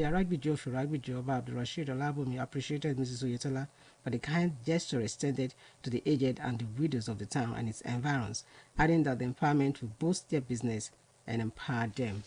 The Aragbijo Shuragbijo Oba Abdulrasheed Olabumi appreciated Mrs. Oyetola for the kind gesture extended to the aged and the widows of the town and its environs, adding that the empowerment will boost their business and empower them.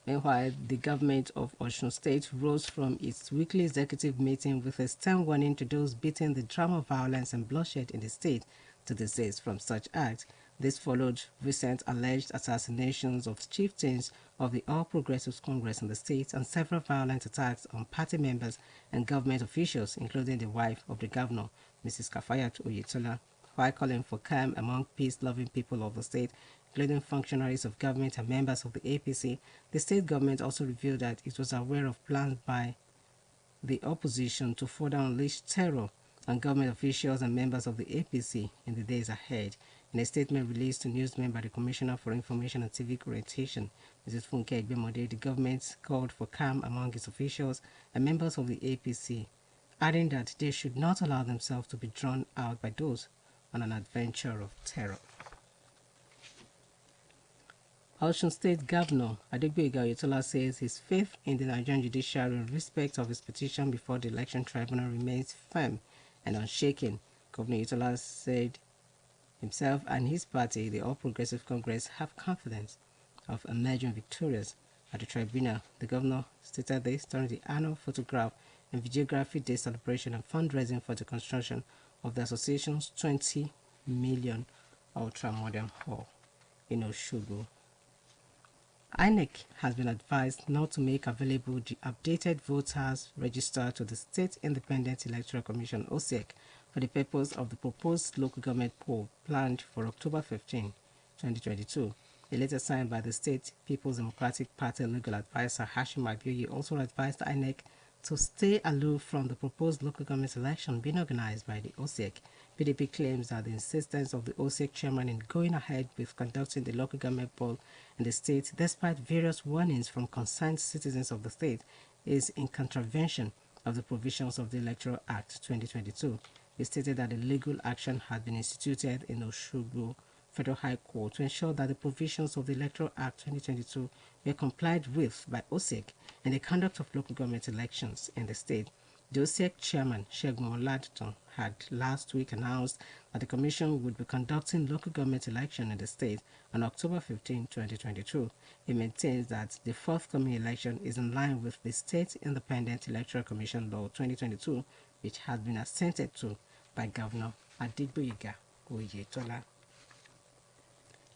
Meanwhile, the government of Osun State rose from its weekly executive meeting with a stern warning to those beating the drum of violence and bloodshed in the state to desist from such acts. This followed recent alleged assassinations of chieftains of the All Progressives Congress in the state and several violent attacks on party members and government officials, including the wife of the governor, Mrs. Kafayat Oyetola. While calling for calm among peace-loving people of the state, including functionaries of government and members of the APC, the state government also revealed that it was aware of plans by the opposition to further unleash terror on government officials and members of the APC in the days ahead. In a statement released to newsmen by the Commissioner for Information and Civic Orientation, Mrs. Funke Egbemode, the government called for calm among its officials and members of the APC, adding that they should not allow themselves to be drawn out by those on an adventure of terror. Osun State Governor Adegboyega Oyetola says his faith in the Nigerian judiciary in respect of his petition before the Election Tribunal remains firm and unshaken. Governor Oyetola said himself and his party, the All Progressive Congress, have confidence of emerging victorious at the tribunal. The governor stated this during the annual photograph and videography day celebration and fundraising for the construction of the association's 20 million ultra-modern hall in Osogbo. INEC has been advised not to make available the updated voters register to the State Independent Electoral Commission (OSEC) for the purpose of the proposed local government poll planned for October 15, 2022. A letter signed by the State People's Democratic Party legal advisor Hashim Abioye also advised INEC to stay aloof from the proposed local government election being organized by the OSEC. PDP claims that the insistence of the OSEC chairman in going ahead with conducting the local government poll in the state, despite various warnings from concerned citizens of the state, is in contravention of the provisions of the Electoral Act 2022. He stated that a legal action had been instituted in Osogbo Federal High Court to ensure that the provisions of the Electoral Act 2022 were complied with by OSEC in the conduct of local government elections in the state. The OSEC chairman, Segun Oladiton, had last week announced that the commission would be conducting local government election in the state on October 15, 2022. He maintains that the forthcoming election is in line with the State Independent Electoral Commission Law 2022, which has been assented to by Governor Adegboyega Oyetola.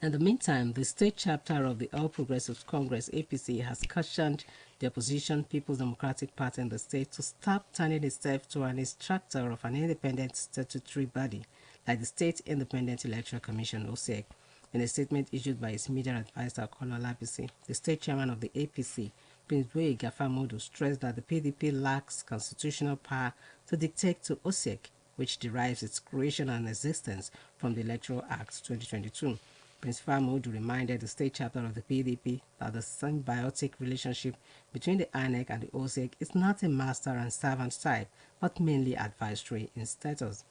In the meantime, the state chapter of the All Progressives Congress (APC) has cautioned the opposition People's Democratic Party in the state to stop turning itself to an instructor of an independent statutory body like the State Independent Electoral Commission (OSEC). In a statement issued by its media advisor Kola Olabisi, the state chairman of the APC, Prince Boyega Famodu, stressed that the PDP lacks constitutional power to dictate to OSEC, which derives its creation and existence from the Electoral Act 2022. Prince Famodu reminded the state chapter of the PDP that the symbiotic relationship between the INEC and the OSEC is not a master and servant type, but mainly advisory in status.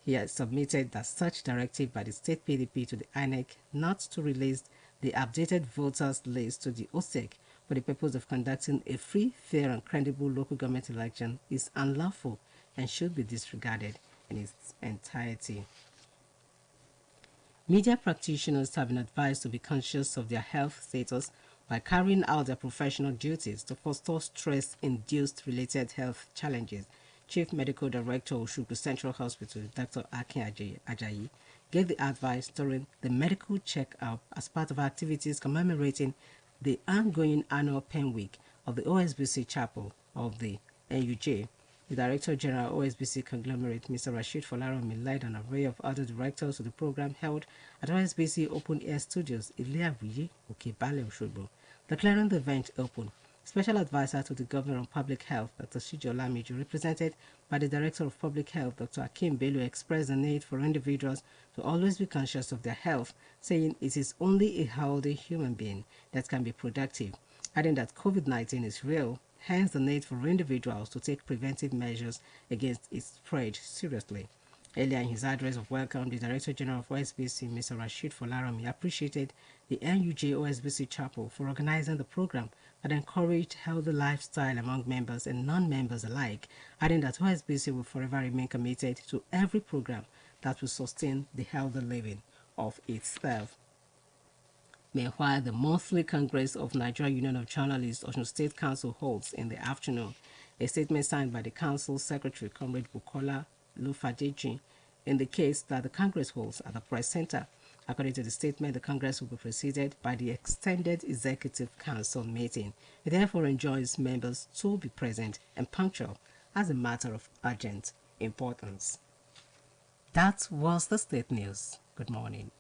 He has submitted that such directive by the state PDP to the INEC not to release the updated voters list to the OSEC for the purpose of conducting a free, fair and credible local government election is unlawful and should be disregarded in its entirety. Media practitioners have been advised to be conscious of their health status by carrying out their professional duties to forestall stress-induced related health challenges. Chief Medical Director of Osogbo Central Hospital, Dr. Akin Ajayi, gave the advice during the medical check-up as part of activities commemorating the ongoing annual Pen Week of the OSBC Chapel of the NUJ. The Director General OSBC conglomerate, Mr. Rashid Folaromi, led an array of other directors to the program held at OSBC Open Air Studios, Ile-Awiye, Okebale, Osogbo. Declaring the event open, Special Advisor to the Governor on Public Health, Dr. Shijo Lamiju, represented by the Director of Public Health, Dr. Akim Bello, expressed the need for individuals to always be conscious of their health, saying it is only a healthy human being that can be productive, adding that COVID-19 is real, hence the need for individuals to take preventive measures against its spread seriously. Earlier in his address of welcome, the Director General of OSBC, Mr. Rashid Folaromi, appreciated the NUJ OSBC Chapel for organizing the program and encouraged healthy lifestyle among members and non-members alike, adding that OSBC will forever remain committed to every program that will sustain the healthy living of its staff. Meanwhile, the monthly Congress of Nigeria Union of Journalists, Osun State Council holds in the afternoon. A statement signed by the Council Secretary, Comrade Bukola Lufadeji, indicates that the Congress holds at the Press Center. According to the statement, the Congress will be preceded by the Extended Executive Council meeting. It therefore enjoins members to be present and punctual as a matter of urgent importance. That was the state news. Good morning.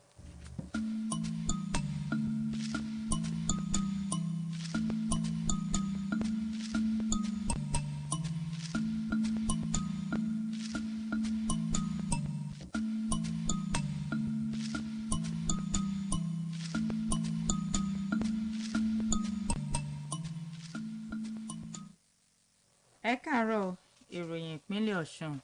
Ẹ káàárọ̀ ìròyìn ìpínlẹ̀ Ọ̀ṣun.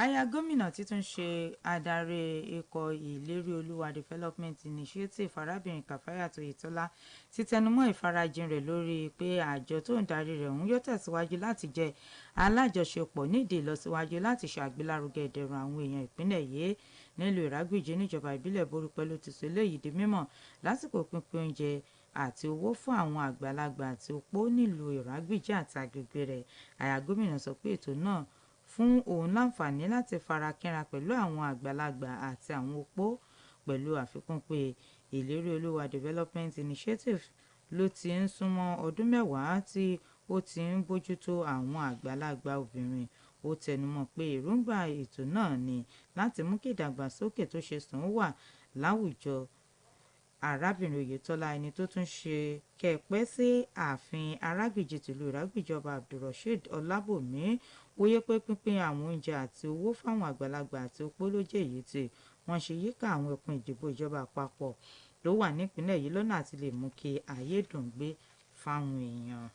Aya gómìnà títún ṣe adarí ikọ̀ ìlérí olúwa Development Initiative arábìnrin Kàfáyàt Oyètọ́lá ti tẹnumọ́ ìfarajìn rẹ̀ lórí pé àjọ tó ń darí rẹ̀ ọ̀hún yóò tẹ̀síwájú láti jẹ́ alájọṣepọ̀ nídìí ìlọsíwájú láti ṣàgbélárugẹ ìdẹ̀rùn àwọn èèyàn ìpínlẹ̀ yìí. Nílùú Ìrágbìjí níjọba ìbílẹ̀ Borípé ló ti sọ eléyìí di mímọ̀ lásìkò pínpín oúnjẹ àti owó fún àwọn àgbàlagbà àti opó nílùú Ìrágbìjí àti agbègbè rẹ̀. Aya gómìnà sọ pé ètò náà fún òun láǹfààní láti farakínra pẹ̀lú àwọn àgbàlagbà àti àwọn opó, pẹ̀lú àfikún pé ìlérí olúwa Development Initiative ló ti ń súnmọ́ ọdún mẹ́wàá tí ó ti ń bójútó àwọn àgbàlagbà obìnrin. Ó tẹnumọ́ pé èròǹgbà ètò náà ni láti mú kí ìdàgbàsókè tó ṣe sàn wà láwùjọ. Arábìnrin Oyètọ́lá, ẹni tó tún ṣe kẹpẹ́ sí ààfin Arágbìjí tìlú Ìrágbìjí Ọba Abdulrasheed Ọlábòmí, wòye pé pínpín àwọn oúnjẹ àti owó fáwọn àgbàlagbà àti opó ló jẹ́ èyí tí wọ́n ṣe yíká àwọn ẹkùn ìdìbò ìjọba àpapọ̀ ló wà nípìnlẹ̀ yìí lọ́nà àti lè mú kí ayé dùn gbé fáwọn èèyàn.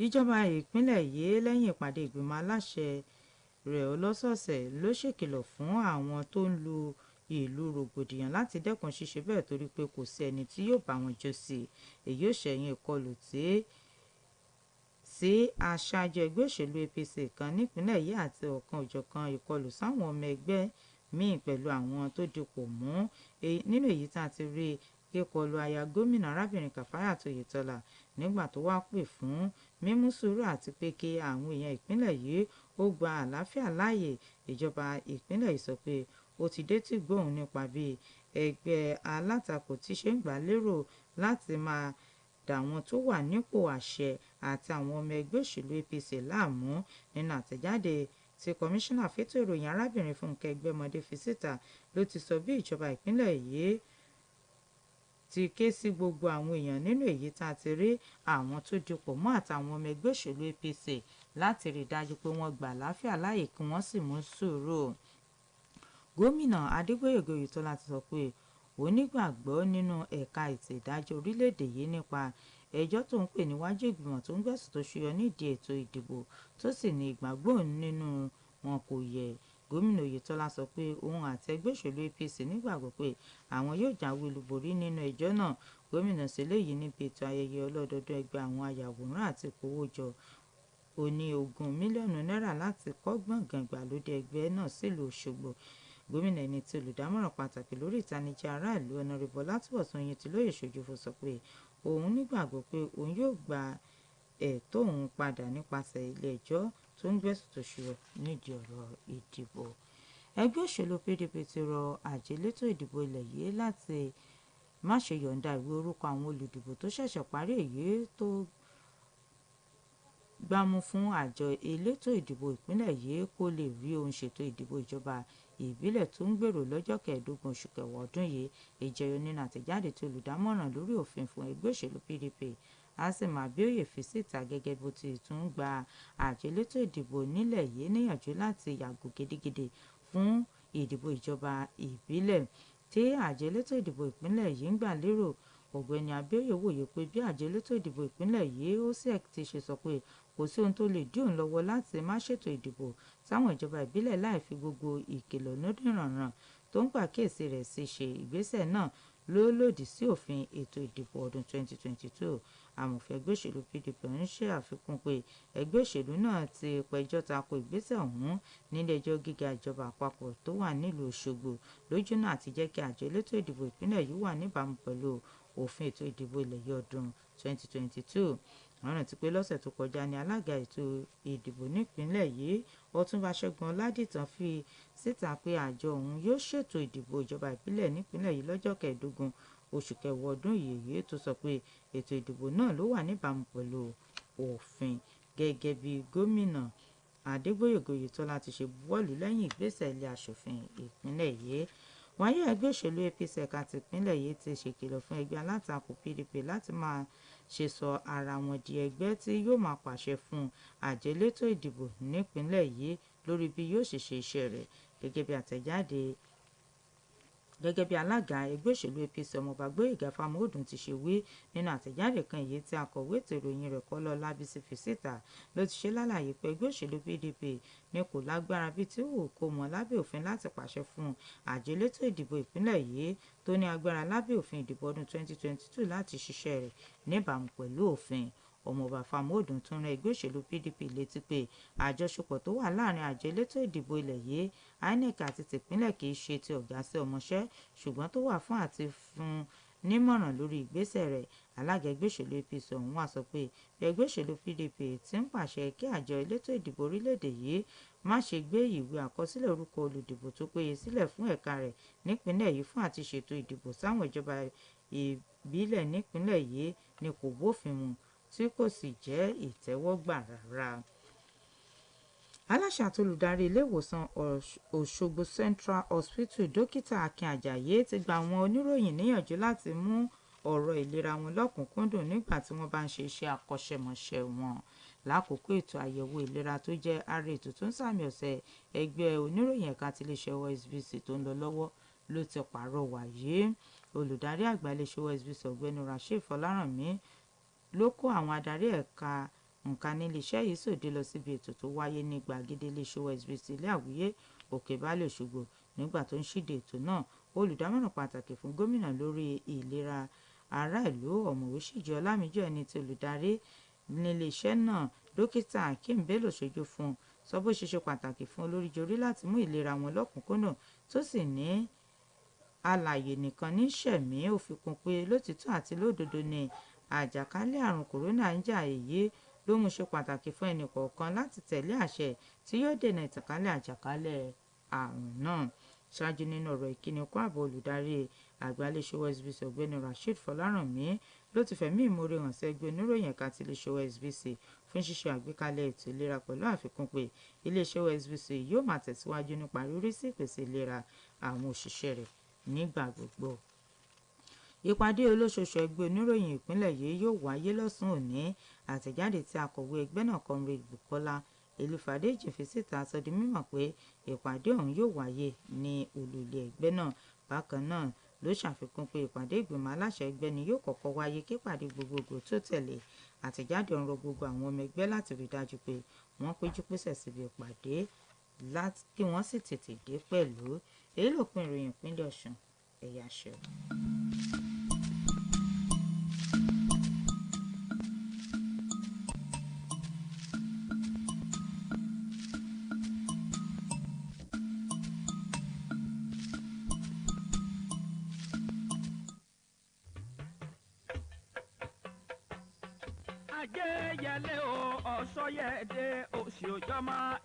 Ìjọba ìpínlẹ̀ yìí lẹ́yìn ìpàdé ìgbìmọ̀ aláṣẹ rẹ̀ ọlọ́sọ̀ọ̀sẹ̀ ló ṣèkìlọ̀ fún àwọn tó ń lu ìlú rògbòdìyàn láti dẹ́kun ṣíṣe bẹ́ẹ̀ torí pé kò sí ẹni tí yóò bá wọn jó sí i. Èyí ò ṣẹ̀yìn ìkọlù sí aṣáájú ẹgbẹ́ òṣèlú APC kan nípìnlẹ̀ yìí àti ọ̀kan òjọ̀kan ìkọlù sáwọn ọmọ ẹgbẹ́ míì pẹ̀lú àwọn tó dipò mú. Nínú èyí tá a ti rí kíkọlù aya gómìnà arábìnrin Kàfáyàt Oyètọ́lá nígbà tó wá pè fún mímú sùúrù àti pé kí àwọn èèyàn ìpínlẹ̀ yìí ó gba àlàáfíà láàyè. Ìjọba ìpínlẹ̀ yìí sọ pé ó ti dé tí gbóhùn nípa bí ẹgbẹ́ alátakò ti ṣe ń gbà lérò láti máa dà wọn tó wà nípò àṣẹ àti àwọn ọmọ ẹgbẹ́ òṣèlú APC láàmú. Nínú àtẹ̀jáde tí kọmíṣánná fétò ìròyìn arábìnrin Fúnkẹ́ Ẹgbẹ́mọdé fi síta ló ti sọ bí ìjọba ìpínlẹ̀ yìí ti ké sí gbogbo àwọn èèyàn nínú èyí tá a ti rí àwọn tó dipò mọ́ àtàwọn ọmọ ẹgbẹ́ òṣèlú APC láti rí i dájú pé wọ́n gba àlàáfíà láàyè kí wọ́n sì mú sùúrù. Gómìnà Adégbóyèga Oyètọ́lá ti sọ pé onígbàgbọ́ nínú ẹ̀ka ètò ìdájọ́ orílẹ̀-èdè yìí nípa ẹjọ́ tó ń pè níwájú ìgbìmọ̀ tó ń gbẹ̀sùn tó ṣúyọ nídìí ètò ìdìbò tó sì ní ìgbàgbọ́ nínú wọn kò yẹ. Gómìnà Oyètọ́lá sọ pé òun àti ẹgbẹ́ òṣèlú APC nígbàgbọ́ pé àwọn yóò jáwé olúborí nínú ẹjọ́ náà. Gómìnà ṣe léyìí níbi ètò ayẹyẹ ọlọ́dọọdún ẹgbẹ́ àwọn ayàwòrán àti ìkówójọ oní 20 mílíọ̀nù náírà láti kọ́ gbọ̀ngàn ìgbàlódé ẹgbẹ́ náà sílùú Òṣogbo. Gómìnà ẹni tí olùdámọ̀ràn pàtàkì lórí ìtanijí aráàlú Honorable Ọlátúbọ̀sún Oyètìlóye Ṣòjòfò sọ pé òun nígbàgbọ́ pé òun yóò gba ẹ̀tọ́ òun padà nípasẹ̀ ilé ẹjọ́ tó ń gbẹ̀sùn tó ṣúyọ nídìí ọ̀rọ̀ ìdìbò. Ẹgbẹ́ òṣèlú PDP ti rọ àjọ elétò ìdìbò ilẹ̀ yìí láti má ṣe yọ̀ǹda ìwé orúkọ àwọn olùdìbò tó ṣẹ̀ṣẹ̀ parí èyí tó gbámú fún àjọ elétò ìdìbò ìpínlẹ̀ yìí kó lè rí ohun ṣètò ìdìbò ìjọba ìbílẹ̀ tó ń gbèrò lọ́jọ́ 15 oṣù kẹwàá ọdún yìí. Ìjẹyọ nínú àtẹ̀jáde tí olùdámọ̀ràn lórí òfin fún ẹgbẹ́ òṣèlú PDP Azeem Abioye fi síta gẹ́gẹ́ bó ti tún gba àjọ elétò ìdìbò nílẹ̀ yìí níyànjú láti yàgò gidigidi fún ìdìbò ìjọba ìbílẹ̀ tí àjọ elétò ìdìbò ìpínlẹ̀ yìí ń gbà lérò. Ọ̀gbẹ́ni Abioye wòye pé bí àjọ elétò ìdìbò ìpínlẹ̀ yìí OSEC ti ṣe sọ pé kò sí ohun tó lè dí òun lọ́wọ́ láti má ṣètò ìdìbò sáwọn ìjọba ìbílẹ̀ láì fi gbogbo ìkìlọ̀ lódìrànràn tó ń pàkíyèsí rẹ̀ sí ṣe ìgbésẹ̀ náà ló lòdì sí òfin ètò ìdìbò ọdún 2022. amòfin ẹgbẹ́ òṣèlú PDP ń ṣe àfikún pé ẹgbẹ́ òṣèlú náà ti pẹjọ́ tako ìgbésẹ̀ ọ̀hún nílé-ẹjọ́ gíga ìjọba àpapọ̀ tó wà nílùú Òṣogbo lójúnà àti jẹ́ kí àjọ elétò ìdìbò ìpínlẹ̀ yìí wà níbàámu pẹ̀lú òfin ètò ìdìbò ilẹ̀ yìí ọdún 2022. wọ́n rántí pé lọ́sẹ̀ tó kọjá ní alága ètò ìdìbò nípínlẹ̀ yìí Ọ̀túnba Ṣẹ́gun Ọládìtàn fi síta pé àjọ òun yóò ṣètò ìdìbò ìjọba ìbílẹ̀ nípínlẹ̀ yìí lọ́jọ́ 15 oṣù kẹwàá ọdún yìí tó sọ pé ètò ìdìbò náà ló wà níbàámu pẹ̀lú òfin gẹ́gẹ́ bí gómìnà Adégbóyèga Oyètọ́lá ti ṣe buwọ́lù lẹ́yìn ìgbésẹ̀ ilé aṣòfin ìpínlẹ̀ yìí. wáyé ẹgbẹ́ òṣèlú APC ẹ̀ka tìpínlẹ̀ yìí ti ṣèkìlọ̀ fún ẹgbẹ́ alátakò PDP láti máa ṣe sọ ara wọn di ẹgbẹ́ tí yóò máa pàṣẹ fún àjọ elétò ìdìbò nípínlẹ̀ yìí lórí bí yóò ṣe ṣe iṣẹ́ rẹ̀ gẹ́gẹ́ bí alága ẹgbẹ́ òṣèlú APC ọmọọba Gbóyèga Fámọ̀ọ́dún ti ṣe wí nínú àtẹ̀jáde kan èyí tí akọ̀wé ètò ìròyìn rẹ̀ Kọ́lá Ọlábísí fi síta ló ti ṣe lálàyé pé ẹgbẹ́ òṣèlú PDP ní kò lágbára bíi tí wù kó mọ̀ lábẹ́ òfin láti pàṣẹ fún àjọ elétò ìdìbò ìpínlẹ̀ yìí tó ní agbára lábẹ́ òfin ìdìbò ọdún 2022 láti ṣiṣẹ́ rẹ̀ níbàámu pẹ̀lú òfin. ọmọọba Fámọ̀ọ́dún tún rán ẹgbẹ́ òṣèlú PDP létí pé àjọṣepọ̀ tó wà láàrin àjọ elétò ìdìbò ilẹ̀ yìí INEC àti tìpínlẹ̀ kì í ṣe ti ọ̀gá sí ọmọṣẹ́ ṣùgbọ́n tó wà fún àti fún nímọ̀ràn lórí ìgbésẹ̀ rẹ̀. alága ẹgbẹ́ òṣèlú APC ọ̀hún wá sọ pé ẹgbẹ́ òṣèlú PDP ti ń pàṣẹ kí àjọ elétò ìdìbò orílẹ̀-èdè yìí má ṣe gbé ìwé àkọsílẹ̀ orúkọ olùdìbò tó péye sílẹ̀ fún ẹ̀ka rẹ̀ nípínlẹ̀ yìí fún àti ṣètò ìdìbò sáwọn ìjọba ìbílẹ̀ nípínlẹ̀ yìí ni kò bófin mu tí kò sì jẹ́ ìtẹ́wọ́gbà rárá. aláṣẹ àti olùdarí ilé ìwòsàn Òṣogbo Central Hospital dókítà Akin Àjàyí ti gba àwọn oníròyìn níyànjú láti mú ọ̀rọ̀ ìlera wọn lọ́kùnkúndùn nígbà tí wọ́n bá ń ṣe iṣẹ́ akọ́ṣẹ́mọṣẹ́ wọn. lákòókò ètò àyẹ̀wò ìlera tó jẹ́ ara ètò tó ń sàmì ọ̀sẹ̀ ẹgbẹ́ oníròyìn ẹ̀ka tiléeṣẹ́ OSBC tó ń lọ lọ́wọ́ ló ti pàrọwà yìí. olùdarí àgbà iléeṣẹ́ OSBC ọ̀gbẹ́ni Rasheed Fọlárànmí ló kó àwọn adarí ẹ̀ka nǹkan nílé iṣẹ́ yìí sòde lọ síbi ètò tó wáyé ní gbàgede iléeṣẹ́ OSBC ilé àwíyé Òkè Baálẹ̀ Òṣogbo. nígbà tó ń ṣíde ètò náà olùdámọ̀ràn pàtàkì fún gómìnà lórí ìlera ará ìlú ọ̀mọ̀wé Ṣèjì Ọlámíjọ ẹni tí olùdarí nílé iṣẹ́ náà dókítà Akeem Bello ṣojú fún sọ bó ṣe ṣe pàtàkì fún olóríjorí láti mú ìlera wọn lọ́kùnkúndùn tó sì ní alààyè nìkan ní ṣẹ̀mí. ó fi kún pé lótìtọ́ àti lódodo ni àjàkálẹ̀ àrùn kòrónà ń jà èyí ló mú ṣe pàtàkì fún ẹnì kọ̀ọ̀kan láti tẹ̀lé àṣẹ tí yóò dènà ìtànkálẹ̀ àjàkálẹ̀ àrùn náà. ṣáájú nínú ọ̀rọ̀ ìkíni kún àbọ̀ olùdarí àgbà iléeṣẹ́ OSBC ọ̀gbẹ́ni Rasheed Fọlárànmí ló ti fẹ̀mí ìmoore hàn sí ẹgbẹ́ oníròyìn ẹ̀ka ti iléeṣẹ́ OSBC fún ṣíṣe àgbékalẹ̀ ètò ìlera pẹ̀lú àfikún pé iléeṣẹ́ OSBC yóò máa tẹ̀síwájú nípa rírí sí ìpèsè ìlera àwọn òṣìṣẹ́ rẹ̀ nígbà gbogbo. ìpàdé olóṣooṣù ẹgbẹ́ oníròyìn ìpínlẹ̀ yìí yóò wáyé lọ́sàn-án òní. àtẹ̀jáde tí akọ̀wé ẹgbẹ́ náà Comrade Bukola Elúfadéjì fi síta sọ di mímọ̀ pé ìpàdé ọ̀hún yóò wáyé ní olú ilé ẹgbẹ́ náà. bákan náà ló ṣàfikún pé ìpàdé ìgbìmọ̀ aláṣẹ ẹgbẹ́ ni yóò kọ́kọ́ wáyé kí ìpàdé gbogbogbò tó tẹ̀lé. àtẹ̀jáde ọ̀hún rọ gbogbo àwọn ọmọ ẹgbẹ́ láti rí dájú pé wọ́n péjú pésẹ̀ síbi ìpàdé kí wọ́n sì tètè dé pẹ̀lú. èyí lópin ìròyìn ìpínlẹ̀ Ọ̀ṣun ẹ̀yà ṣe. ajé yẹlé o ọ̀ṣọ́ yẹ dé oṣù òjọ́mọ́